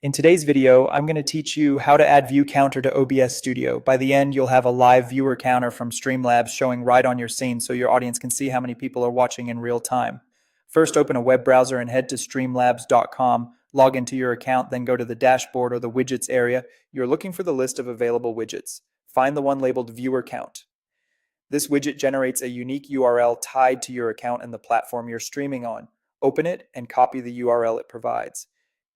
In today's video, I'm going to teach you how to add view counter to OBS Studio. By the end, you'll have a live viewer counter from Streamlabs showing right on your scene so your audience can see how many people are watching in real time. First, open a web browser and head to streamlabs.com, log into your account, then go to the dashboard or the widgets area. You're looking for the list of available widgets. Find the one labeled viewer count. This widget generates a unique URL tied to your account and the platform you're streaming on. Open it and copy the URL it provides.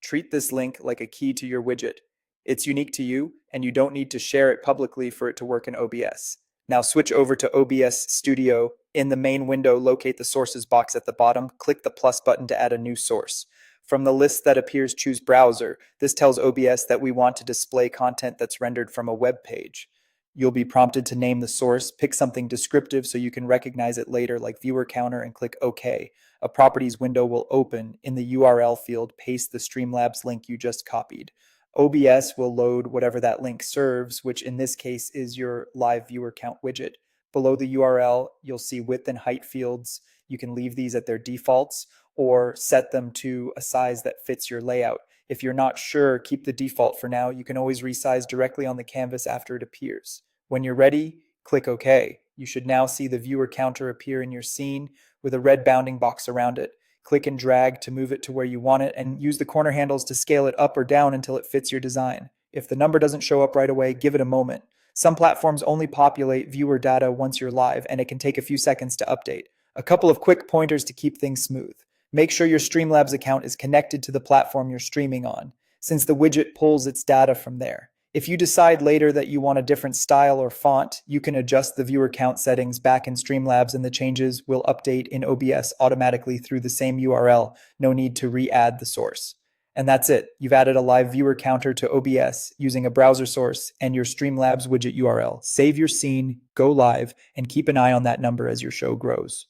Treat this link like a key to your widget. It's unique to you, and you don't need to share it publicly for it to work in OBS. Now switch over to OBS Studio. In the main window, locate the sources box at the bottom. Click the plus button to add a new source. From the list that appears, choose Browser. This tells OBS that we want to display content that's rendered from a web page. You'll be prompted to name the source, pick something descriptive so you can recognize it later, like viewer counter, and click OK. A properties window will open. In the URL field, paste the Streamlabs link you just copied. OBS will load whatever that link serves, which in this case is your live viewer count widget. Below the URL, you'll see width and height fields. You can leave these at their defaults or set them to a size that fits your layout. If you're not sure, keep the default for now. You can always resize directly on the canvas after it appears. When you're ready, click OK. You should now see the viewer counter appear in your scene with a red bounding box around it. Click and drag to move it to where you want it, and use the corner handles to scale it up or down until it fits your design. If the number doesn't show up right away, give it a moment. Some platforms only populate viewer data once you're live, and it can take a few seconds to update. A couple of quick pointers to keep things smooth. Make sure your Streamlabs account is connected to the platform you're streaming on, since the widget pulls its data from there. If you decide later that you want a different style or font, you can adjust the viewer count settings back in Streamlabs, and the changes will update in OBS automatically through the same URL. No need to re-add the source. And that's it. You've added a live viewer counter to OBS using a browser source and your Streamlabs widget URL. Save your scene, go live, and keep an eye on that number as your show grows.